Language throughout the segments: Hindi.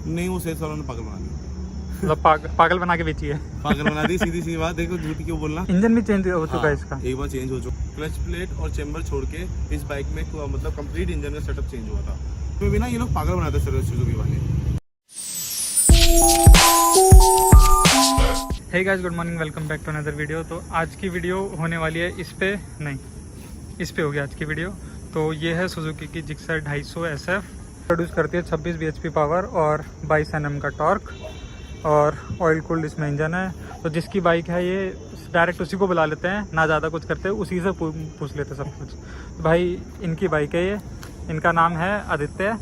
नहीं, वो सेल्स वालों ने पागल बना दी। मतलब पागल बना के बेची है। पागल बना दी, सीधी सी बात। देखो झूठ क्यों बोलना। इंजन भी चेंज हो चुका है इसका। एक बार चेंज हो चुका। क्लच प्लेट और चेम्बर छोड़ के इस बाइक में मतलब कंप्लीट इंजन का सेटअप चेंज हुआ था। तो भी ना ये लोग पागल बनाते सर्विस सुजुकी वाले। Hey guys, good morning, welcome back to another video. तो आज की वीडियो होने वाली है इस पे होगी आज की वीडियो। तो ये है सुजुकी की जिक्सर 250 SF। प्रोड्यूस करती है 26 bhp पावर और 22 Nm का टॉर्क और ऑयल कूल्ड इसमें इंजन है। तो जिसकी बाइक है ये डायरेक्ट उसी को बुला लेते हैं, ना ज़्यादा कुछ करते, उसी से पूछ लेते सब कुछ। तो भाई इनकी बाइक है ये, इनका नाम है आदित्य।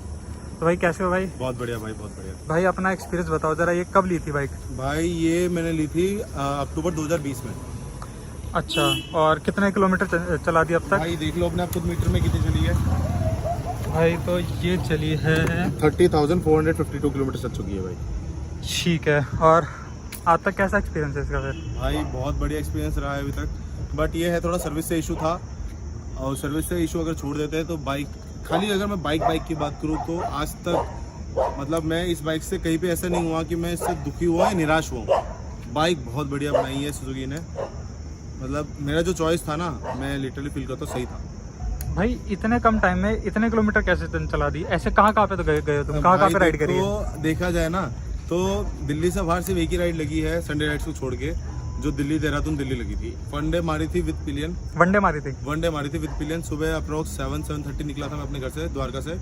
तो भाई कैसे हो भाई? बहुत बढ़िया भाई, बहुत बढ़िया भाई अपना एक्सपीरियंस बताओ ज़रा, ये कब ली थी बाइक? भाई ये मैंने ली थी अक्टूबर 2020 में। अच्छा, और कितने किलोमीटर चला दी अब तक? भाई देख लो अपने आप खुद मीटर में कितनी चली है। भाई तो ये चली है 30,452 किलोमीटर चल चुकी है भाई। ठीक है। और आज तक कैसा एक्सपीरियंस है इसका फिर? भाई बहुत बढ़िया एक्सपीरियंस रहा है अभी तक, बट ये है थोड़ा सर्विस से इशू था। और सर्विस से इशू अगर छोड़ देते हैं तो बाइक, खाली अगर मैं बाइक की बात करूँ तो आज तक मतलब मैं इस बाइक से कहीं पे ऐसा नहीं हुआ कि मैं इससे दुखी हुआ या निराश हुआ। बाइक बहुत बढ़िया बनाई है सुजुकी ने। मतलब मेरा जो चॉइस था ना, मैं लिटरली फील करता सही था। भाई इतने कम टाइम में इतने किलोमीटर कैसे चला दी? ऐसे कहाँ पे तो गए हो तुम? कहाँ पे राइड करी है? तो देखा जाए ना तो दिल्ली से बाहर सिर्फ एक ही राइड लगी है, संडे राइड्स को छोड़ के, जो दिल्ली देहरादून दिल्ली लगी थी। वनडे मारी थी विद पिलियन। वनडे मारी थी विद पिलियन। सुबह अप्रोक्स 7-7:30 निकला था मैं अपने घर से, द्वारका से,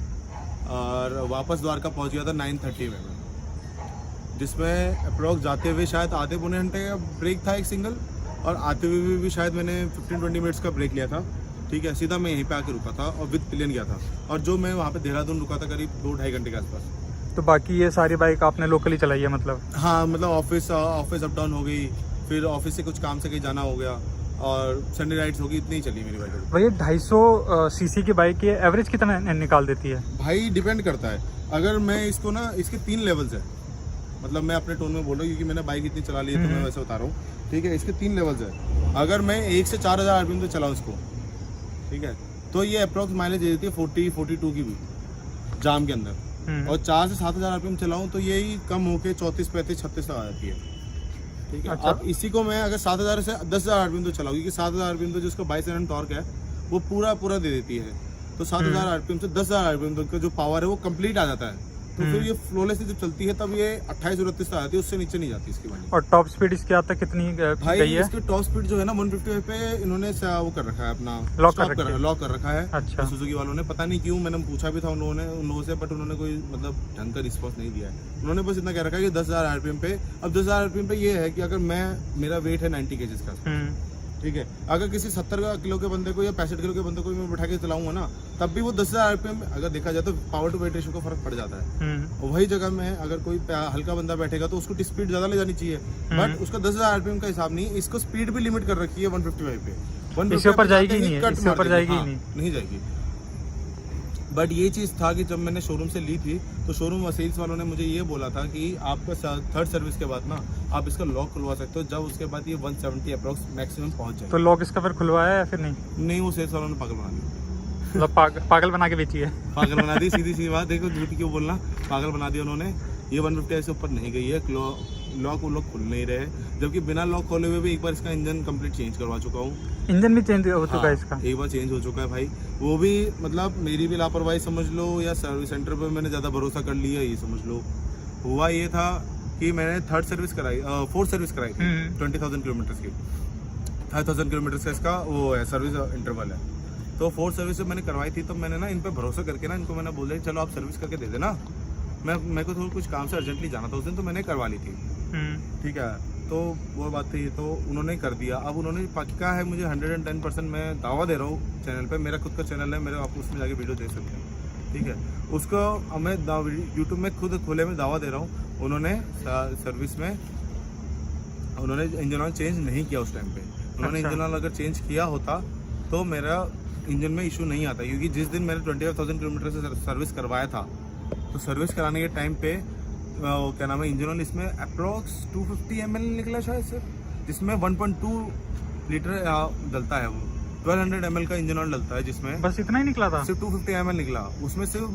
और वापस द्वारका पहुंच गया था 9:30 में, जिसमें अप्रोक्स जाते हुए शायद आधे पौने घंटे का ब्रेक था एक सिंगल, और आते हुए भी शायद मैंने 15-20 मिनट्स का ब्रेक लिया था। ठीक है, सीधा मैं यहीं पे आके रुका था और विद पिलियन गया था। और जो मैं वहाँ पे देहरादून रुका था करीब 2-2.5 घंटे के आसपास। तो बाकी ये सारी बाइक आपने लोकली चलाई है मतलब? हाँ, मतलब ऑफिस अप डाउन हो गई, फिर ऑफिस से कुछ काम से कहीं जाना हो गया, और संडे राइड्स होगी, इतनी ही चली मेरी बाइक। भाई 250 सीसी की बाइक की एवरेज कितना निकाल देती है? भाई डिपेंड करता है। अगर मैं इसको ना, इसके 3 लेवल्स है, मतलब मैं अपने टोन में बोल रहा हूँ क्योंकि मैंने बाइक इतनी चला ली है तो मैं वैसे बता रहा हूँ। ठीक है, इसके 3 लेवल्स है। अगर मैं 1 से 4,000 RPM तक चलाऊँ इसको, ठीक है, तो ये अप्रोक्स माइलेज दे देती है 40-42 की भी जाम के अंदर। और 4 से 7,000 RPM चलाऊँ तो यही कम होके 34-35-36 तक आ जाती है। ठीक है। अच्छा। अब इसी को मैं अगर 7,000 से 10,000 RPM तो चलाऊँ, क्योंकि 7,000 RPM तो जिसका 22 Nm टॉर्क है वो पूरा दे देती है। तो 7,000 RPM से 10,000 RPM तक का जो पावर है वो कंप्लीट आ जाता है। तो फिर ये फ्लोलेसली जब चलती है तब ये 28-29 तक आती है, उससे नीचे नहीं जाती इसकी बाइक। और टॉप स्पीड इसकी आज तक कितनी भाई गई है? इसकी टॉप स्पीड जो है ना 150 पे इन्होंने वो कर रखा है अपना, लॉक कर रखा है। अच्छा। सुजुकी वालों ने, पता नहीं क्यों, मैंने पूछा भी था उन लोगों से, बट उन्होंने कोई मतलब ढंग का रिस्पॉन्स नहीं दिया है। उन्होंने बस इतना कह रखा है कि 10,000 RPM पे। अब 10,000 RPM पे ये है कि अगर मेरा वेट है 90 kg का, ठीक है, अगर किसी 70 किलो के बंदे को या 65 किलो के बंदे को मैं बैठा के चलाऊंगा ना, तब भी वो 10,000 RPM अगर देखा जाए तो पावर टू वेट रेशियो का फर्क पड़ जाता है। वही जगह में अगर कोई हल्का बंदा बैठेगा तो उसको स्पीड ज्यादा ले जानी चाहिए, बट उसका 10,000 RPM का हिसाब नहीं। इसको स्पीड भी लिमिट कर रखी है 155 पे। इसके ऊपर जाएगी नहीं, नहीं जाएगी। बट ये चीज़ था कि जब मैंने शोरूम से ली थी तो शोरूम सेल्स वालों ने मुझे ये बोला था कि आपका 3rd सर्विस के बाद ना आप इसका लॉक खुलवा सकते हो, जब उसके बाद ये 170 अप्रोक्स मैक्सिमम पहुंच जाए। तो लॉक इसका फिर खुलवाया है फिर नहीं? नहीं, वो सेल्स वालों ने पागल बना दी। मतलब पागल बना के बेची है। पागल बना दी, सीधी सी बात। देखो झूठ क्यों बोलना, पागल बना दिया उन्होंने। ये 150 से ऊपर नहीं गई है, लॉक खुल नहीं रहे, जबकि बिना लॉक खोले हुए भी एक बार इसका इंजन कंप्लीट चेंज करवा चुका हूँ। इंजन भी चेंज हो चुका है इसका? एक बार चेंज हो चुका है भाई, वो भी मतलब मेरी भी लापरवाही समझ लो, या सर्विस सेंटर पे मैंने ज़्यादा भरोसा कर लिया ये समझ लो। हुआ ये था कि मैंने 4th सर्विस कराई थी 20,000 किलोमीटर की। 5,000 किलोमीटर का इसका वो है सर्विस इंटरवल है। तो 4th सर्विस जब मैंने करवाई थी तब मैंने ना इन पर भरोसा करके ना इनको मैंने बोला चलो आप सर्विस करके दे देना। मेरे को थोड़ा कुछ काम से अर्जेंटली जाना था उस दिन, तो मैंने करवा ली थी। ठीक है, तो वो बात थी, तो उन्होंने कर दिया। अब उन्होंने पक्का है, मुझे 110% मैं दावा दे रहा हूँ चैनल पे, मेरा खुद का चैनल है, मेरे आप उसमें जाके वीडियो देख सकते हैं। ठीक है, उसको मैं यूट्यूब में खुद खुले में दावा दे रहा हूँ, उन्होंने सर्विस में उन्होंने इंजन ऑयल चेंज नहीं किया उस टाइम पे। उन्होंने इंजन ऑयल अगर चेंज किया होता तो मेरा इंजन में इशू नहीं आता, क्योंकि जिस दिन मैंने 25,000 किलोमीटर से सर्विस करवाया था, तो सर्विस कराने के टाइम पे क्या नाम है, इंजन ऑयल इसमें अप्रोक्स 250 ml निकला शायद सर, जिसमें 1.2 लीटर डलता है वो। 1200 ml का इंजन ऑयल डलता है, जिसमें बस इतना ही निकला था? सिर्फ 250 ml निकला। उसमें सिर्फ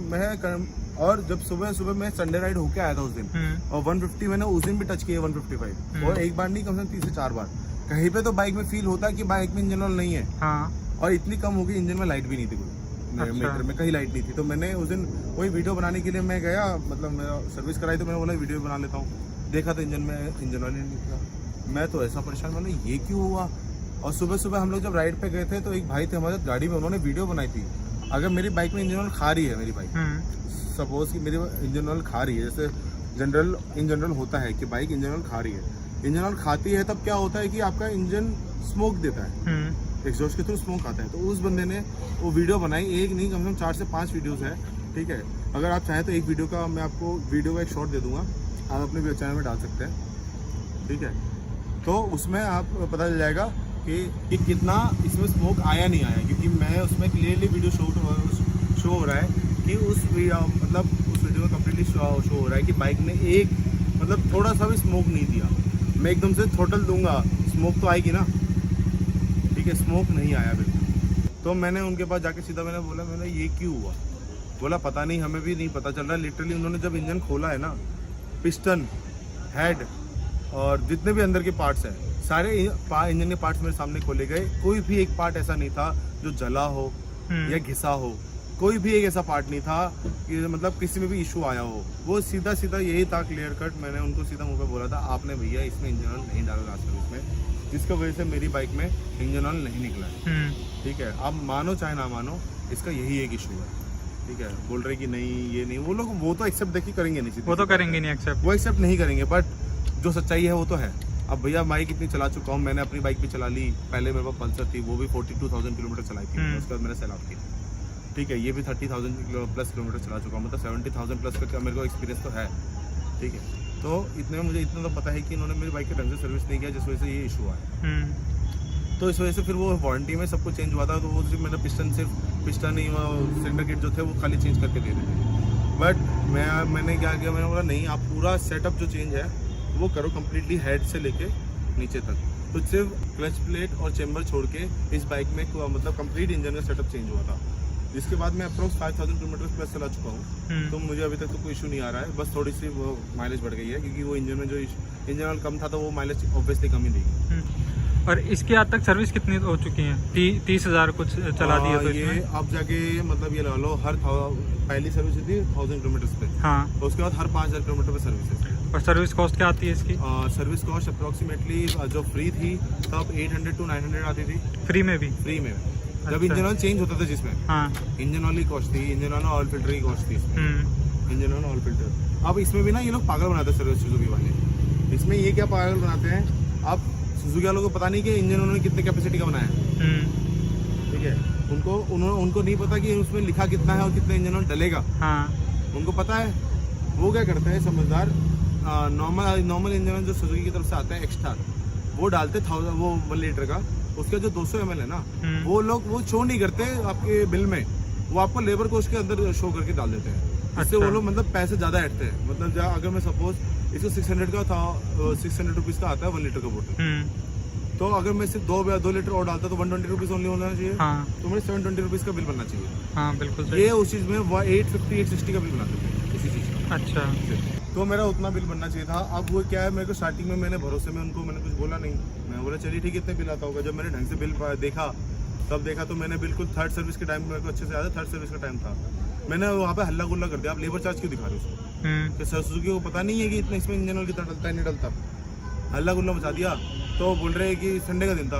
और जब सुबह मैं संडे राइड होके आया था उस दिन, और 150 मैंने उस दिन भी टच किया 155, और एक बार नहीं कम से कम 3 से 4 बार। कहीं पे तो बाइक में फील होता है कि बाइक में इंजन ऑयल नहीं है। हाँ। और इतनी कम होगी, इंजन में लाइट भी नहीं थी कोई, मीटर में कहीं लाइट नहीं थी। तो मैंने उस दिन वही वीडियो बनाने के लिए मैं गया, मतलब मेरा सर्विस कराई, तो मैंने बोला वीडियो बना लेता हूँ। देखा तो इंजन में इंजन ऑयल नहीं निकला। मैं तो ऐसा परेशान, मैंने ये क्यों हुआ। और सुबह हम लोग जब राइड पे गए थे तो एक भाई थे हमारे गाड़ी में, उन्होंने वीडियो बनाई थी। अगर मेरी बाइक में इंजन ऑयल खा रही है, मेरी बाइक सपोज कि मेरी इंजन ऑयल खा रही है, जैसे इन जनरल होता है कि बाइक इंजन ऑयल खा रही है, इंजन ऑयल खाती है, तब क्या होता है कि आपका इंजन स्मोक देता है, एग्जॉस्ट के थ्रू स्मोक आता है। तो उस बंदे ने वो वीडियो बनाई, एक नहीं कम से कम 4 से 5 वीडियोस है, ठीक है। अगर आप चाहें तो एक वीडियो का मैं आपको वीडियो का एक शॉट दे दूंगा, आप अपने चैनल में डाल सकते हैं, ठीक है। तो उसमें आप पता चल जाएगा कि कितना इसमें स्मोक आया नहीं आया, क्योंकि मैं उसमें क्लियरली वीडियो शो हो रहा है कि उस वीडियो में कम्प्लीटली शो हो रहा है कि बाइक ने एक मतलब थोड़ा सा भी स्मोक नहीं दिया। मैं एकदम से थ्रोटल दूंगा, स्मोक तो आएगी ना, ठीक है, स्मोक नहीं आया बिल्कुल। तो मैंने उनके पास जाके सीधा मैंने बोला, मैंने ये क्यों हुआ। बोला पता नहीं, हमें भी नहीं पता चल रहा। लिटरली उन्होंने जब इंजन खोला है ना, पिस्टन, हेड और जितने भी अंदर के पार्ट्स हैं, सारे इंजन के पार्ट्स मेरे सामने खोले गए। कोई भी एक पार्ट ऐसा नहीं था जो जला हो या घिसा हो, कोई भी एक ऐसा पार्ट नहीं था कि मतलब किसी में भी इशू आया हो। वो सीधा यही था, क्लियर कट। मैंने उनको सीधा मुंह पे बोला था, आपने भैया इसमें इंजन ऑयल नहीं डाला लास्ट सर्विस में, जिसकी वजह से मेरी बाइक में इंजन ऑयल नहीं निकला है, ठीक है। आप मानो चाहे ना मानो, इसका यही एक इशू है, ठीक है। बोल रहे कि नहीं ये नहीं, वो लोग वो तो एक्सेप्ट देखिए करेंगे नहीं, वो तो करेंगे नहीं एक्सेप्ट, वो एक्सेप्ट नहीं करेंगे, बट जो सच्चाई है वो तो है। अब भैया बाइक इतनी चला चुका हूँ, मैंने अपनी बाइक भी चला ली। पहले मेरे पास पल्सर थी, वो भी 42,000 किलोमीटर चलाई थी, उसके बाद मैंने सेल आउट की, ठीक है। ये भी 30,000 प्लस किलोमीटर चला चुका हूँ, मतलब 70,000 प्लस का मेरे को एक्सपीरियंस तो है, ठीक है। तो इतने में मुझे इतना तो पता है कि इन्होंने मेरी बाइक के ढंग से सर्विस नहीं किया, जिस वजह से ये इशू आया। तो इस वजह से फिर वो वारंटी में सब कुछ चेंज हुआ था, तो वो सिर्फ मेरा पिस्टन ही सिलेंडर किट जो थे वो खाली चेंज करके दे रहे थे। बट मैंने क्या किया, मैंने बोला नहीं, आप पूरा सेटअप जो चेंज है वो करो कंप्लीटली, हेड से लेके नीचे तक। तो सिर्फ क्लच प्लेट और चेम्बर छोड़ के इस बाइक में मतलब कंप्लीट इंजन का सेटअप चेंज हुआ था। जिसके बाद मैं अप्रोक्स 5,000 किलोमीटर प्लस चला चुका हूँ, तो मुझे अभी तक तो कोई इशू नहीं आ रहा है। बस थोड़ी सी वो माइलेज बढ़ गई है, क्योंकि वो इंजन में जो इंजन ऑयल कम था, तो वो माइलेज ऑब्वियसली कम ही देगी। और इसके आज तक सर्विस कितनी हो चुकी है? 30,000 कुछ चला दिया तो ये आप जाके मतलब ये ला लो, हर पहली सर्विस थी 1000 किलोमीटर पे, हाँ, तो उसके बाद हर 5,000 किलोमीटर पे सर्विस है। और सर्विस कॉस्ट क्या आती है इसकी? सर्विस कॉस्ट अप्रोक्सीमेटली जो फ्री थी तब 800 to 900 आती थी। फ्री में भी? फ्री में। जब इंजन ऑयल चेंज होता था, जिसमें इंजन ऑयल की कॉस्ट थी, इंजन ऑयल ऑयल फिल्टर की कॉस्ट थी, इंजन ऑयल ऑयल फिल्टर। अब इसमें भी ना ये लोग पागल बनाते हैं सर्विस सुजुकी वाले। इसमें ये क्या पागल बनाते हैं, आप सुजुकी वालों को पता नहीं कि इंजन उन्होंने कितने कैपेसिटी का बनाया है, ठीक है। उनको नहीं पता कि उसमें लिखा कितना है और कितना इंजन ऑयल डलेगा, उनको पता है। वो क्या करते हैं समझदार, नॉर्मल इंजन जो सुजुकी की तरफ से आता है एक्स्ट्रा, वो डालते वो 1 लीटर का, उसका जो 200 ml है ना, वो लोग वो शो नहीं करते आपके बिल में, वो आपको लेबर कोस्ट के अंदर शो करके डाल देते हैं। इससे वो लोग मतलब पैसे ज्यादा ऐडते हैं। मतलब अगर मैं सपोज इसको 600 का था, 600 रुपीज का आता है 1 लीटर का बोतल, तो अगर मैं सिर्फ 2 लीटर और डालता तो 120 रुपीज ओनली होना चाहिए, तो मुझे 720 रुपीज का बिल बनना चाहिए। हाँ बिल्कुल। ये उस चीज में 850 860 का बिल बनाते थे इसी चीज का। अच्छा, तो मेरा उतना बिल बनना चाहिए था। अब वो क्या है, मेरे को स्टार्टिंग में मैंने भरोसे में उनको मैंने कुछ बोला नहीं, मैं बोला चलिए ठीक है इतने बिल आता होगा। जब मैंने ढंग से बिल देखा, तब देखा तो मैंने बिल्कुल थर्ड सर्विस के टाइम मेरे को अच्छे से याद है, थर्ड सर्विस का टाइम था, मैंने वहाँ पे हल्ला गुल्ला कर दिया, आप लेबर चार्ज क्यों दिखा रहे हो उसको, कि सुजुकी को पता नहीं है कि इतना इसमें इंजन ऑयल कितना डलता है, नहीं डलता। हल्ला गुल्ला मचा दिया। तो बोल रहे हैं कि संडे का दिन था।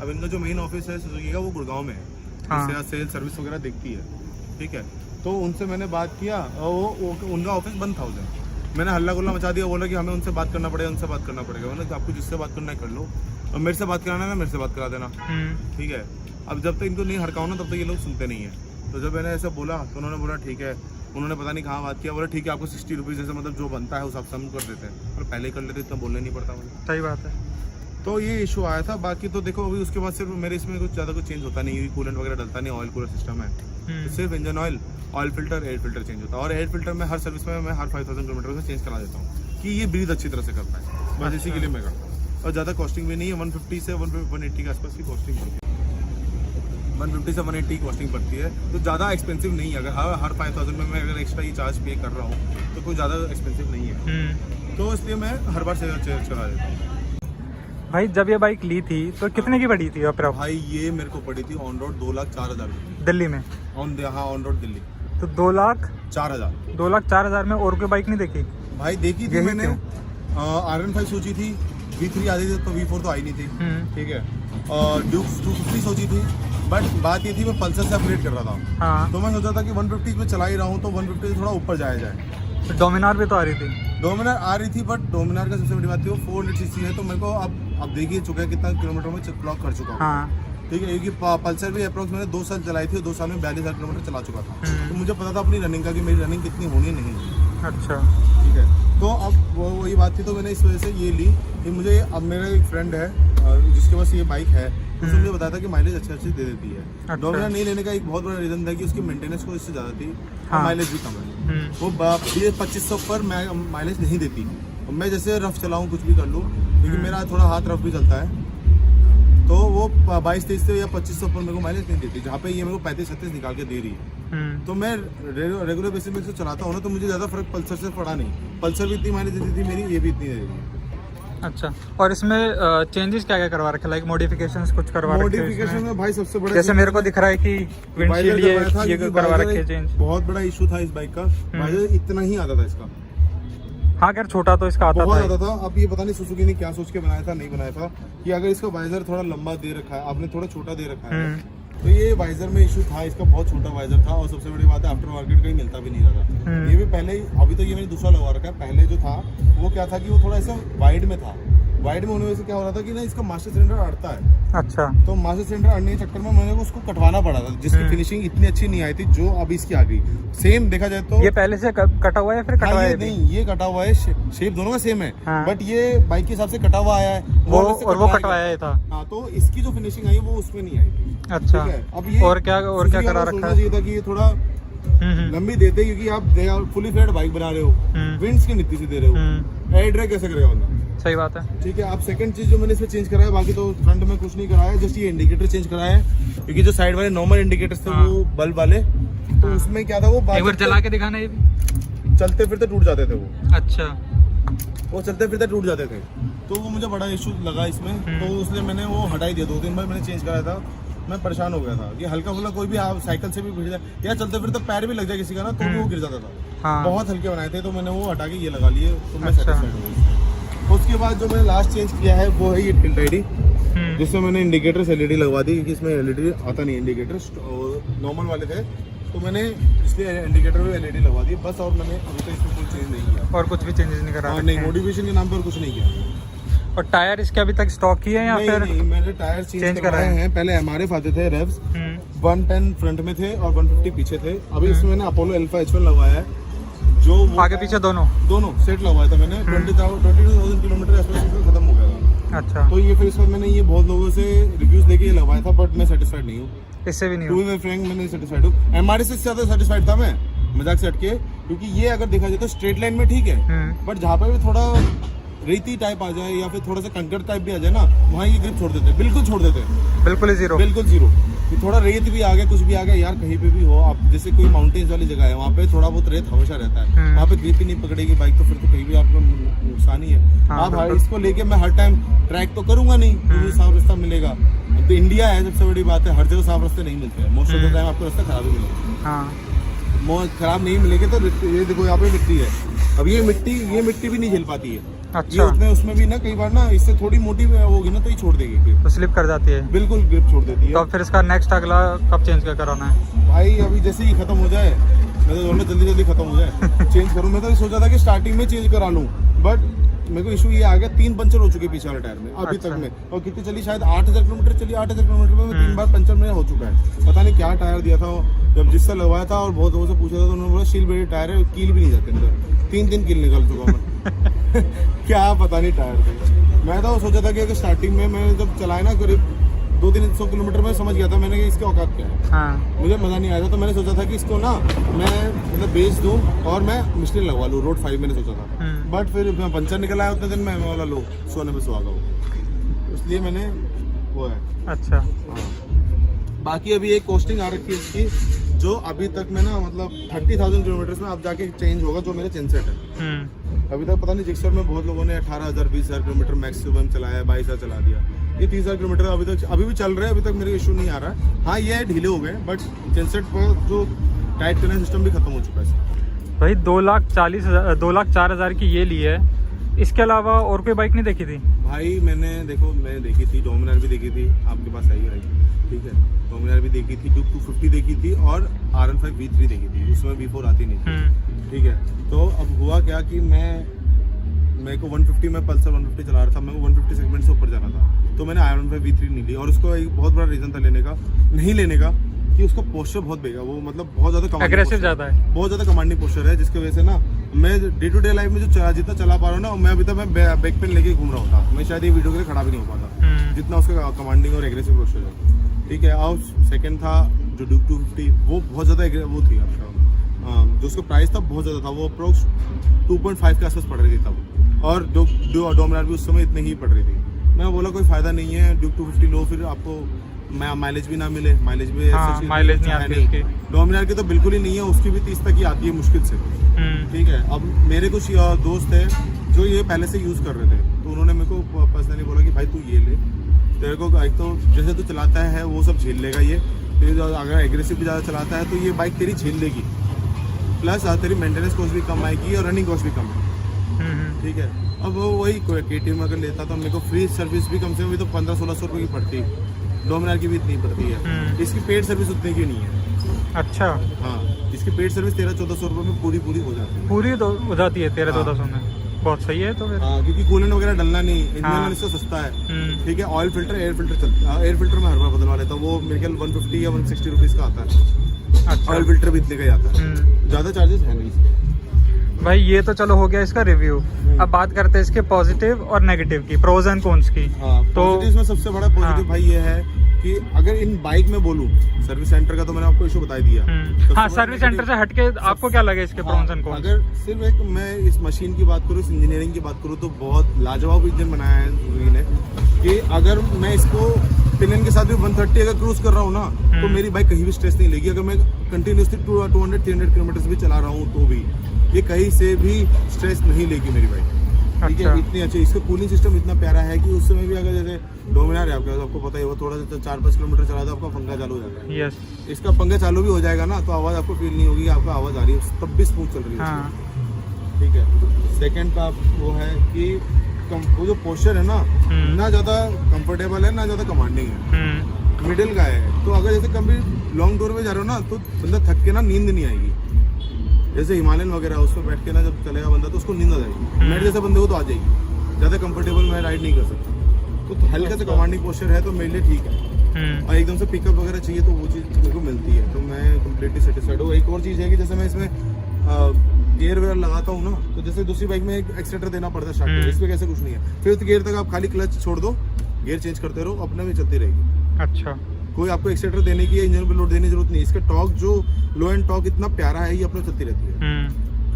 अब इनका जो मेन ऑफिस है सुजुकी का, वो गुड़गांव में है, जिससे सेल सर्विस वगैरह देखती है, ठीक है। तो उनसे मैंने बात किया और वो उनका ऑफिस बंद था उस दिन। मैंने हल्ला गुल्ला मचा दिया, बोला कि हमें उनसे बात करना पड़ेगा, उनसे बात करना पड़ेगा। मैंने आपको जिससे बात करना है कर लो, और मेरे से बात कराना है ना मेरे से बात करा देना, ठीक है। अब जब तक इनको नहीं हड़काओ ना, तब तक ये लोग सुनते नहीं है। तो जब मैंने ऐसा बोला तो उन्होंने बोला ठीक है, उन्होंने पता नहीं कहाँ बात किया, बोला ठीक है आपको 60 रुपीज़ जैसे मतलब जो बनता है उस हिसाब से हम कर देते हैं, और पहले कर लेते, इतना बोलने नहीं पड़ता मुझे। सही बात है। तो ये इशू आया था। बाकी तो देखो अभी उसके बाद सिर्फ मेरे इसमें कुछ ज़्यादा कुछ चेंज होता नहीं, कूलेंट वगैरह डलता नहीं, ऑयल कूलर सिस्टम है, तो सिर्फ engine oil filter, air filter change होता है। और एयर फिल्टर में हर सर्विस में मैं हर 5000 किलोमीटर से चेंज करा देता हूँ कि ये ब्रीथ अच्छी तरह से कर पाए, बस इसी के लिए मैं करता हूँ। और ज़्यादा कॉस्टिंग भी नहीं है, 150 से 180 के आसपास की कॉस्टिंग होती है। 150 से 180 कॉस्टिंग पड़ती है, तो ज़्यादा एक्सपेंसिव नहीं है। अगर हर 5000 में मैं अगर एक्स्ट्रा ये चार्ज पे कर रहा हूँ तो कोई ज़्यादा एक्सपेंसिव नहीं है, तो इसलिए मैं हर बार चेंज करा देता हूँ। भाई जब ये बाइक ली थी तो कितने की पड़ी थी अप्रॉक्स? भाई ये मेरे को पड़ी थी ऑन रोड 2,04,000 दिल्ली में? On road Delhi. तो 2,04,000। 2,04,000 में और कोई बाइक नहीं देखी? भाई देखी थी मैंने, R15 सोची थी, V3 आ रही थी तो V4 तो आई नहीं थी, ठीक है। ड्यूक 250 सोची थी, बट बात ये थी मैं पल्सर से अपग्रेड कर रहा था। हाँ। तो मैं सोचा था कि 150 में चला ही रहा हूँ तो 150 से थोड़ा ऊपर जाया जाए। तो डोमिनार भी तो आ रही थी? डोमिनार आ रही थी, बट डोमिनार का सबसे बड़ी बात थी वो 400 सीसी है, तो मेरे को अब देखिए चुका है कितना किलोमीटर में क्लॉक कर चुका हूँ। हाँ। ठीक है, क्योंकि पल्सर भी अप्रोक्स मैंने 2 साल चलाई थी, 2 साल में 42,000 किलोमीटर चला चुका था, तो मुझे पता था अपनी रनिंग का कि मेरी रनिंग कितनी होनी नहीं है। अच्छा, ठीक है। तो अब वही बात थी, तो मैंने इस वजह से ये ली कि मुझे, अब मेरा एक फ्रेंड है जिसके पास ये बाइक है, उसने मुझे बताया था कि माइलेज अच्छी दे देती है। अच्छा। डोमिनार नहीं लेने का एक बहुत बड़ा रीजन था कि उसकी मेंटेनेंस को इससे ज़्यादा थी, हाँ। माइलेज भी कम है। वो 2500 पर माइलेज नहीं देती। मैं जैसे रफ चलाऊँ कुछ भी कर लूँ, क्योंकि मेरा थोड़ा हाथ रफ भी चलता है, तो वो 2200 या 2500 पर मेरे को माइलेज नहीं देती, जहाँ पे ये मेरे को 35-36 निकाल के दे रही है। तो मैं रेगुलर बेसिस पे चलाता हूँ ना, तो मुझे ज़्यादा फर्क पल्सर से पड़ा नहीं। पल्सर भी इतनी माइलेज देती थी मेरी, ये भी इतनी दे रही है। अच्छा, और इसमें चेंजेस क्या क्या करवा रखे, लाइक मॉडिफिकेशंस कुछ करवा रखे? मॉडिफिकेशन में भाई सबसे बड़ा, जैसे मेरे को दिख रहा है कि विंडशील्ड ये करवा रखे चेंज। बहुत बड़ा इशू था इस बाइक का, वाइजर इतना ही आता था इसका। हाँ खैर छोटा तो इसका आता बहुत आता था। अब ये पता नहीं सुजुकी ने क्या सोच के बनाया था, नहीं बनाया था, कि अगर इसका वाइजर थोड़ा लंबा दे रखा है, आपने थोड़ा छोटा दे रखा है, तो ये वाइजर में इशू था, इसका बहुत छोटा वाइजर था, और सबसे बड़ी बात है आफ्टर मार्केट कहीं मिलता भी नहीं रहा था। ये भी पहले ही, अभी तो ये मैंने दूसरा लगवा रखा है, पहले जो था वो क्या था कि वो थोड़ा ऐसा वाइड में था। वाइड में होने से क्या हो रहा था कि ना इसका मास्टर सिलेंडर अड़ता है। अच्छा। तो मास्टर सिलेंडर अड़ने के चक्कर में मैंने उसको कटवाना पड़ा था, जिसकी फिनिशिंग इतनी अच्छी नहीं आई थी जो अभी इसकी आ गई। सेम देखा जाए तो ये पहले से कटा हुआ है, फिर कटा हुआ है? नहीं, ये कटा हुआ है, शेप दोनों का सेम है, बट ये बाइक के हिसाब से कटा हुआ आया है, वो कटवाया था। हाँ, तो इसकी जो फिनिशिंग आई है वो उसमें नहीं आई थी। अच्छा। अब ये और क्या करा रखा है? ये था कि ये थोड़ा लंबी देते, क्योंकि आप फुली फ्लेट बाइक बना रहे हो, विंड्स की नीति से दे रहे हो, एयर ड्रैग कैसे करेगा बंदा? सही बात है। ठीक है। अब सेकंड चीज जो मैंने इसमें चेंज कराया, बाकी तो फ्रंट में कुछ नहीं कराया, जस्ट ये इंडिकेटर चेंज कराया है, क्योंकि जो साइड वाले नॉर्मल इंडिकेटर्स थे वो बल्ब वाले, तो उसमें क्या था, वो एक बार जला के दिखाना, ये भी चलते फिरते टूट जाते थे वो। अच्छा। वो चलते फिरते टूट जाते थे, तो वो मुझे बड़ा इशू लगा इसमें, तो इसलिए मैंने वो हटाई दिया। 2-3 बार मैंने चेंज कराया था, मैं परेशान हो गया था कि हल्का फुल्का कोई भी आप साइकिल से भी गिर जाए या चलते फिरते पैर भी लग जाए किसी का ना, तो भी वो गिर जाता था। बहुत हल्के बनाए थे, तो मैंने वो हटा के ये लगा लिए, तो मैं सेटिस्फाइड हो गया। उसके बाद जो मैंने लास्ट चेंज किया है वो है ये टिल्ट आईडी, जिसमें मैंने इंडिकेटर से एलईडी लगवा दी, क्योंकि इसमें एलईडी आता नहीं, इंडिकेटर नॉर्मल वाले थे, तो मैंने इसलिए इंडिकेटर में एलईडी लगवा दी बस। और मैंने अभी तक इसमें कोई चेंज नहीं किया, और कुछ भी चेंजेस नहीं करा? नहीं, मोटिवेशन के नाम पर कुछ नहीं किया। और टायर इसके अभी तक स्टॉक ही है या फिर? नहीं, मैंने टायर चेंज कराए हैं। पहले एमआरएफ आते थे रेव्स, 110 फ्रंट में थे और 150 पीछे थे। अभी इसमें मैंने अपोलो अल्फा H1 लगवाया है, जो आगे पीछे दोनों सेट लगवाया था मैंने। 22,000 किलोमीटर खत्म हो गया था। अच्छा। तो ये फिर इस बार मैंने ये बहुत लोगों से रिव्यूज लेके ये लगवाया था, बट मैं सेटिस्फाइड नहीं हूँ, इससे भी नहीं हूँ। फ्रैंक मैंने सेटिस्फाइड हूँ। एमआरएफ से ज्यादा सेटिस्फाइड था मैं, मजाक से हटके, क्योंकि ये अगर देखा जाए तो स्ट्रेट लाइन में ठीक है, बट जहाँ पे भी थोड़ा रेती टाइप आ जाए या फिर थोड़ा सा कंकड़ टाइप भी आ जाए ना, वहाँ ये ग्रिप छोड़ देते, बिल्कुल छोड़ देते, बिल्कुल जीरो। थोड़ा रेत भी आ गया, कुछ भी आ गया यार, कहीं पे भी हो आप, जैसे कोई माउंटेन्स वाली जगह है, वहाँ पे थोड़ा बहुत रेत हमेशा रहता है, वहाँ पे ग्रिप ही नहीं पकड़ेगी बाइक, तो फिर तो कहीं भी आपको नुकसान ही है। आप इसको लेके मैं हर टाइम ट्रैक तो करूंगा नहीं, क्योंकि साफ रास्ता मिलेगा। तो इंडिया है, सबसे बड़ी बात है, हर जगह साफ रास्ते नहीं मिलते हैं, मोस्ट ऑफ द टाइम आपको रास्ता खराब ही मिलेगा। खराब नहीं मिलेगा तो ये देखो यहाँ पे मिट्टी है, अब ये मिट्टी भी नहीं झेल पाती है। अच्छा। ये उसमें भी ना कई बार ना इससे थोड़ी मोटी होगी ना, तो ये छोड़ देगी, तो स्लिप कर जाती है, बिल्कुल ग्रिप छोड़ देती है। तो फिर इसका नेक्स्ट अगला कब चेंज कराना है? भाई अभी जैसे ही खत्म हो जाए, मैं तो दोनों जल्दी खत्म हो जाए चेंज करूँ। मैं तो सोचा था कि स्टार्टिंग में चेंज करा लूँ, बट मेरे को इशू ये आ गया, 3 पंचर हो चुके पीछे वाले टायर में अभी तक में, और कितनी चली, शायद 8,000 किलोमीटर चली। 8,000 किलोमीटर में 3 बार पंचर मेरा हो चुका है। पता नहीं क्या टायर दिया था जब जिससे लगवाया था, और बहुत लोगों से पूछा था तो उन्होंने बोला शील बेड़ी टायर है, कील भी नहीं जाते अंदर। 3 कील निकल चुका मैं क्या पता नहीं टायर थे। मैं तो सोचा था कि अगर स्टार्टिंग में मैंने जब चलाया ना करीब 200-300 किलोमीटर में, समझ गया था मैंने कि इसके औकात क्या है। मुझे मजा नहीं आया था, तो मैंने सोचा था कि इसको ना मैं मतलब बेच दूं और मैं मिस्ट्री लगवा लूँ, रोड 5 मैंने सोचा था। बट फिर पंचर निकल आया उतने दिन में, मैं बोला लो सोने में सुहागा हो, इसलिए मैंने वो है। अच्छा। बाकी अभी एक कॉस्टिंग आ रखी है इसकी, जो अभी तक में ना मतलब 30,000 किलोमीटर में अब जाके चेंज होगा, जो मेरा चेनसेट है। अभी तक पता नहीं, जिक्सर में बहुत लोगों ने 18,000 20,000 किलोमीटर मैक्सिमम चलाया, 22,000 चला दिया। ये 30,000 किलोमीटर अभी भी चल रहे हैं, अभी तक मेरे इशू नहीं आ रहा है। हाँ ये ढीले हो गए, बट चेनसेट पर जो टाइट करने सिस्टम भी खत्म हो चुका है भाई। 2,04,000 की ये ली है, इसके अलावा और कोई बाइक नहीं देखी थी भाई? मैंने देखी थी, डोमिनार भी देखी थी, आपके पास आई है, ठीक है, डोमिनार भी देखी थी, ड्यूक 250 देखी थी और R15 V3 देखी थी, उसमें V4 आती नहीं थी, ठीक है। तो अब हुआ क्या कि मेरे को 150 में पल्सर 150 चला रहा था, मेरे को 150 सेगमेंट से ऊपर जाना था, तो मैंने R15 V3 नहीं ली। और उसको एक बहुत बड़ा रीज़न था नहीं लेने का कि उसका पोस्चर बहुत बेगा, वो मतलब बहुत ज़्यादा एग्रेसिव ज़्यादा है, बहुत ज़्यादा कमांडिंग पोस्चर है, जिसकी वजह से ना मैं डे टू डे लाइफ में जो जितना चला पा रहा हूँ ना, मैं अभी तक मैं बैक पेन लेके घूम रहा होता, मैं शायद ये वीडियो के लिए खड़ा भी नहीं हो पाता, जितना उसका कमांडिंग और एग्रेसिव पोस्चर है, ठीक है। और सेकंड था जो ड्यूक 250, वो बहुत ज़्यादा वो थी आपका, जो उसका प्राइस था बहुत ज़्यादा था, वो अप्रोक्स 2.5 के आसपास पड़ रही थी तब, और डोमिनार भी उस समय इतनी ही पड़ रही थी। मैं बोला कोई फ़ायदा नहीं है, ड्यूक 250 लो, फिर आपको माइलेज भी ना मिले, माइलेज भी माइलेज नहीं आती उसकी। डोमिनार की तो बिल्कुल ही नहीं है, उसकी भी 30 तक ही आती है मुश्किल से, ठीक है। अब मेरे कुछ दोस्त है जो ये पहले से यूज़ कर रहे थे, तो उन्होंने मेरे को पर्सनली बोला कि भाई तू ये ले, तेरे को एक तो जैसे तू चलाता है वो सब झेल लेगा ये, फिर अगर एग्रेसिव भी ज़्यादा चलाता है तो ये बाइक तेरी झेल लेगी, प्लस तेरी मेंटेनेंस कॉस्ट भी कम आएगी और रनिंग कॉस्ट भी कम है, ठीक है। अब वही KTM अगर लेता तो मेरे को फ्री सर्विस भी कम से कम तो 1500-1600 रुपये की पड़ती, डोमिनार की भी इतनी पड़ती है, इसकी पेड सर्विस उतने की नहीं है। अच्छा, हाँ, इसकी पेड सर्विस 1300-1400 रुपये में पूरी हो जाती है, पूरी तो हो जाती है 1300-1400 में, बहुत सही है। तो फिर हाँ, क्योंकि कूलेंट वगैरह डलना नहीं, इंजन इसका सस्ता है, ठीक है। ऑयल फिल्टर, एयर फिल्टर चलता, एयर फिल्टर में हर बार बदलवा लेता, वो मेरे ख्याल 150 या 160 रुपीज़ का आता है। अच्छा, ऑयल फिल्टर भी इतने का ही आता है, ज़्यादा चार्जेस है नहीं इसके। भाई ये तो चलो हो गया इसका रिव्यू। अब बात करते हैं इसके पॉजिटिव और नेगेटिव की, प्रोज एंड कॉन्स की। हाँ, तो इसमें सबसे बड़ा पॉजिटिव भाई ये है कि अगर इन बाइक में बोलूं, सर्विस सेंटर का तो मैंने आपको इशू बता दिया। हाँ, सर्विस सेंटर से हटके आपको क्या लगे इसके प्रोज एंड कॉन्स? अगर सिर्फ एक मैं इस मशीन की बात करूं, इस इंजीनियरिंग की बात करूं, तो बहुत लाजवाब इंजन बनाया है सुजुकी ने, कि अगर मैं इसको पिलियन के साथ भी 130 अगर क्रूज कर रहा हूँ ना, तो मेरी बाइक कहीं भी स्ट्रेस नहीं लेगी। अगर मैं कंटिन्यूसली 200-300 किलोमीटर भी चला रहा हूँ तो भी ये कहीं से भी स्ट्रेस नहीं लेगी मेरी बाइक, ठीक है। इतनी अच्छी, इसका कूलिंग सिस्टम इतना प्यारा है कि उस समय भी अगर जैसे डोमिनार है आपको पता ही, वो थोड़ा सा 4-5 किलोमीटर चला तो आपका पंखा चालू हो जाता है। यस, इसका पंखा चालू भी हो जाएगा ना तो आवाज़ आपको फील नहीं होगी, आपको आवाज़ आ रही है, तब भी स्मूथ चल रही है, ठीक है। सेकेंड का वो है कि वो जो पोस्चर है ना, ना ज़्यादा कंफर्टेबल है ना ज़्यादा कमांडिंग है, मिडिल का है। तो अगर जैसे कभी लॉन्ग टूर में जा रहे हो ना, तो बंदा थक के ना नींद नहीं आएगी, जैसे हिमालयन वगैरह उसमें बैठ के ना जब चलेगा बंदा तो उसको नींद आ जाएगी, मेरे जैसे बंदे को तो आ जाएगी, ज़्यादा कंफर्टेबल मैं राइड नहीं कर सकता। तो हल्का से कमांडिंग पोस्चर है तो मेरे लिए ठीक है, और एकदम से पिकअप वगैरह चाहिए तो वो चीज़ मेरे को मिलती है, तो मैं कम्प्लीटली सेटिस्फाइड हूँ। एक और चीज़ है कि जैसे मैं इसमें गियर वगैरह लगाता हूँ ना, तो जैसे दूसरी बाइक में एक एक्सीलेटर देना पड़ता है स्टार्टिंग में, इसमें कैसे कुछ नहीं है, 5th गियर तक आप खाली क्लच छोड़ दो, गियर चेंज करते रहो, अपने में चलती रहेगी। अच्छा, कोई आपको एक्सीलेटर देने की, इंजन पे लोड देने की जरूरत नहीं। इसका टॉर्क जो लो एंड टॉर्क इतना प्यारा है, ये अपना चलती रहती है,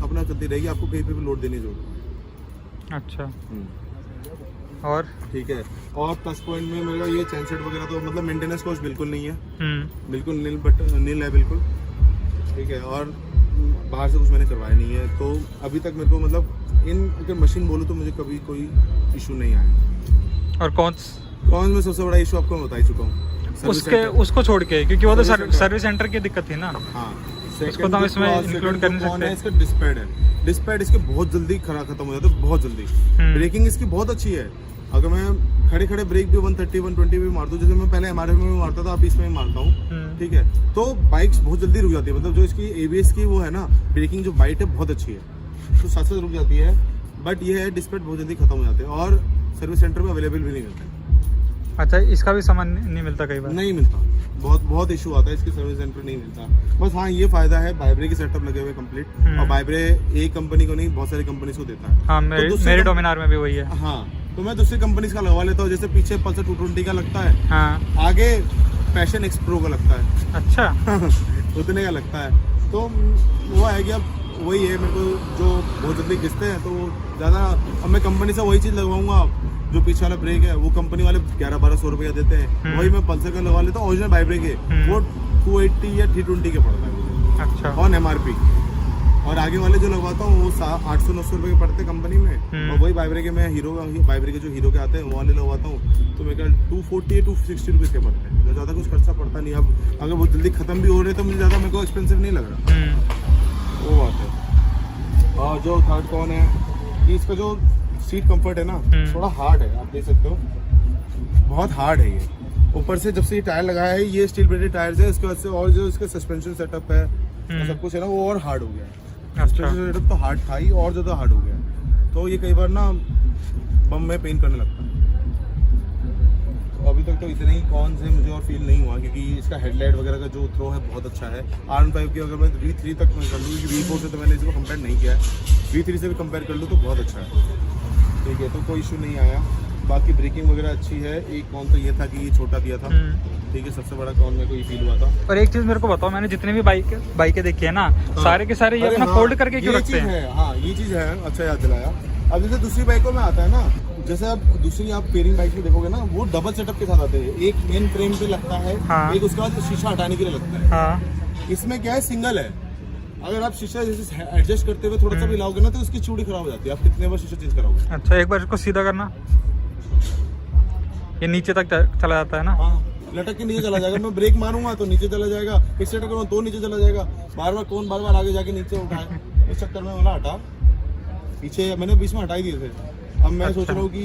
अपना चलती रहेगी, आपको कहीं पे भी लोड देने की जरूरत। अच्छा, और ठीक है। और प्लस पॉइंट में मेरा ये चैनसेट वगैरह तो मतलब मेंटेनेंस कॉस्ट बिल्कुल नहीं है, बिल्कुल नील है बिल्कुल, ठीक है। और बाहर से कुछ मैंने करवाया नहीं है, तो अभी तक मेरे को मतलब इन अगर मशीन बोलूँ तो मुझे कभी कोई इशू नहीं आया। और कौन में सबसे बड़ा इशू आपको मैं बता ही चुका हूँ, उसको छोड़ के, क्योंकि वो तो सर्विस सेंटर की दिक्कत थी ना। हाँ, इसको तो हम इसमें इंक्लूड कर नहीं सकते। इसका डिस्पैड इसके बहुत जल्दी खत्म हो जाता है, बहुत जल्दी। ब्रेकिंग इसकी बहुत अच्छी है, अगर मैं खड़े ब्रेक भी 130-120 भी मार दूं, जैसे मैं पहले MRF में मारता था, अब इसमें मारता हूँ, ठीक है। तो बाइक्स बहुत जल्दी रुक जाती है, मतलब जो इसकी ABS की वो है ना, ब्रेकिंग जो बाइट है बहुत अच्छी है, तो साथ रुक जाती है। बट ये है डिस्पैच बहुत जल्दी खत्म हो जाते हैं, और सर्विस सेंटर में अवेलेबल भी नहीं मिलते। अच्छा, इसका भी सामान नहीं मिलता कई बार? नहीं मिलता, बहुत इशू आता है, इसकी सर्विस सेंटर नहीं मिलता। बस हाँ, ये फायदा है वाइब्रे की सेटअप लगे हुए कंप्लीट, और वाइब्रे एक कंपनी को नहीं बहुत सारी कंपनी को देता है। हाँ, मेरे डोमिनार में भी वही है। हाँ, तो मैं दूसरी कंपनी का लगवा लेता हूँ, जैसे पीछे पल्सर 220 का लगता है, हाँ, आगे पैशन एक्स प्रो का लगता है। अच्छा उतने का लगता है, तो वो है कि अब वही है, मेरे को जो बहुत जल्दी घिसते हैं तो ज़्यादा, अब मैं कंपनी से वही चीज़ लगवाऊंगा जो पीछे वाला ब्रेक है वो कंपनी वाले 1100-1200 रुपया देते हैं, वही मैं पल्सर का लगा लेता हूँ। ओरिजिनल बाई ब्रेक है वो 280 या 320 के पड़ता है मुझे, अच्छा, ऑन MRP। और आगे वाले जो लगवाता हूँ वो 800-900 रुपये के पड़ते कंपनी में, और वही बाई ब्रेक है मैं हीरो बाई ब्रेक जो हीरो के आते हैं वो वाले लगवाता हूँ, तो मेरे ख्याल 240 या 260 रुपये के पड़ते हैं। तो ज़्यादा कुछ खर्चा पड़ता नहीं। अब अगर वो जल्दी खत्म भी हो रहे तो मुझे ज़्यादा मेरे को एक्सपेंसिव नहीं लग रहा, वो बात है। और जो थर्ड कौन है कि इसका जो सीट कंफर्ट है ना थोड़ा हार्ड है, आप देख सकते हो बहुत हार्ड है ये। ऊपर से जब से ये टायर लगाया है, ये स्टील ब्रेडेड टायर्स है, इसके बाद से और जो इसका सस्पेंशन सेटअप है सब कुछ है ना वो और हार्ड हो गया है। सस्पेंशन सेटअप तो हार्ड था ही और ज़्यादा हार्ड हो गया है, तो ये कई बार ना बम में पेन करने लगता है। तो अभी तक तो इतने ही कौन से मुझे और फील नहीं हुआ, क्योंकि इसका हेडलाइट वगैरह का जो थ्रो है बहुत अच्छा है। R15 की अगर मैं V3 तक मैं कर लूँ, V4 से तो मैंने इसको कंपेयर नहीं किया है, V3 से भी कंपेयर कर लूँ तो बहुत अच्छा है, ठीक है, तो कोई इशू नहीं आया। बाकी ब्रेकिंग वगैरह अच्छी है। एक कौन तो ये था कि ये छोटा दिया था, ठीक है, सबसे बड़ा कौन मेरे को ये फील हुआ था। और एक चीज मेरे को बताओ, मैंने जितने भी बाइकें देखी है ना, सारे के सारे ये अपना फोल्ड करके क्यों रखते हैं? हाँ ये चीज़ है, अच्छा याद दिलाया। अब जैसे दूसरी बाइकों में आता है ना, जैसे आप दूसरी आप पेयरिंग बाइक में देखोगे ना, वो डबल सेटअप के साथ आते हैं, एक मेन फ्रेम पे लगता है, हाँ। एक उसके बाद शीशा हटाने के लिए लगता है। हाँ। इसमें क्या है, सिंगल है। अगर आप शीशा जैसे एडजस्ट करते हुए थोड़ा सा भी लाओगे ना तो उसकी चूड़ी खराब हो जाती है। आप कितने बार शीशा चेंज कराओगे? अच्छा, एक बार इसको सीधा करना, ये नीचे तक चला जाता है ना? हाँ, लटक के नीचे चला जाएगा। मैं ब्रेक मारूंगा तो नीचे चला जाएगा, एक्सीलेटर करूँगा तो नीचे चला जाएगा। बार बार आगे जाके नीचे उठाए, इस चक्कर में मैंने हटा, पीछे मैंने बीच में हटाई दिए थे। अब मैं सोच रहा हूँ कि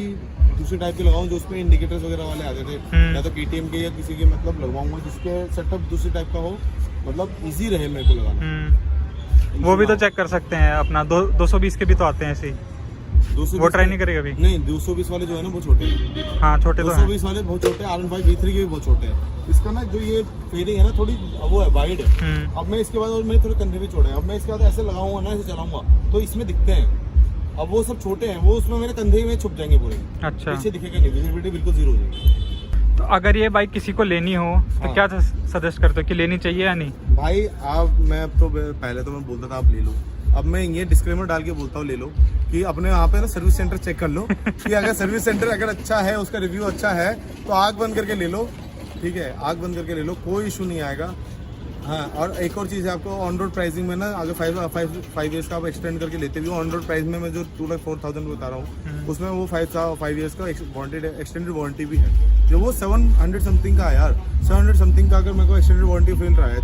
दूसरे टाइप के लगाऊं जो उसमें इंडिकेटर्स वगैरह वाले आते थे, या तो KTM के या किसी के मतलब लगवाऊंगा जिसके सेटअप दूसरे टाइप का हो, मतलब इजी रहे मेरे को लगाना। वो भी तो चेक कर सकते हैं अपना 220 के भी तो आते हैं ऐसे ही। 220 वो ट्राई नहीं करेगा अभी? नहीं, 220 वाले जो है ना वो छोटे हैं। हाँ छोटे तो हैं। 220 वाले बहुत छोटे हैं, R15 V3 के भी बहुत छोटे हैं। इसका ना जो ये फेयरिंग है ना थोड़ी वो है, वाइड है। अब मैं इसके बाद और मेरे थोड़े कंधे भी छोड़े हैं, अब मैं इसके बाद ऐसे लगाऊंगा ना, ऐसे चलाऊंगा तो इसमें दिखते हैं। अब वो सब छोटे हैं, वो उसमें मेरे कंधे में छुप जाएंगे पूरे। अच्छा, पीछे दिखेगा नहीं, विजिबिलिटी बिल्कुल जीरो हो जाएगी। तो अगर ये बाइक किसी को लेनी हो तो क्या सजेस्ट करते हो कि लेनी चाहिए या नहीं? भाई आप, मैं अब तो पहले तो मैं बोलता था आप ले लो, अब मैं ये डिस्क्लेमर डाल के बोलता हूँ ले लो, कि अपने यहाँ पे ना सर्विस सेंटर चेक कर लो कि अगर सर्विस सेंटर अगर अच्छा है, उसका रिव्यू अच्छा है तो आग बंद करके ले लो, ठीक है, आग बंद करके ले लो, कोई इशू नहीं आएगा। हाँ, और एक और चीज़ है, आपको ऑन रोड प्राइसिंग में ना अगर 5 ईयर्स का आप एक्सटेंड करके लेते भी हो, ऑन रोड प्राइस में मैं जो 2,04,000 बता रहा हूँ उसमें वो 5 ईयर्स का एक्सटेंडेड वारंटी भी है, जो वो 700 समथिंग का है यार। 700 समथिंग का अगर मेरे को एक्सटेंडेड वारंटी मिल रहा है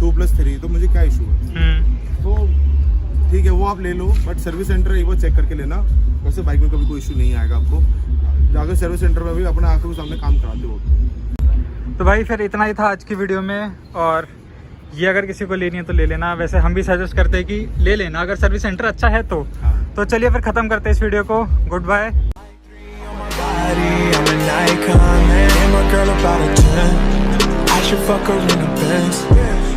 2+3, तो मुझे क्या इशू है? तो ठीक है, वो आप ले लो, बट सर्विस सेंटर एक बार चेक करके लेना। वैसे बाइक में कभी कोई इशू नहीं आएगा आपको, अगर सर्विस सेंटर में भी अपने आंखों के सामने काम कराते हो। तो भाई फिर इतना ही था आज की वीडियो में, और ये अगर किसी को लेनी है तो ले लेना। वैसे हम भी सजेस्ट करते हैं कि ले लेना अगर सर्विस सेंटर अच्छा है तो। तो चलिए फिर ख़त्म करते हैं इस वीडियो को। Goodbye. I should fuck her in the Benz.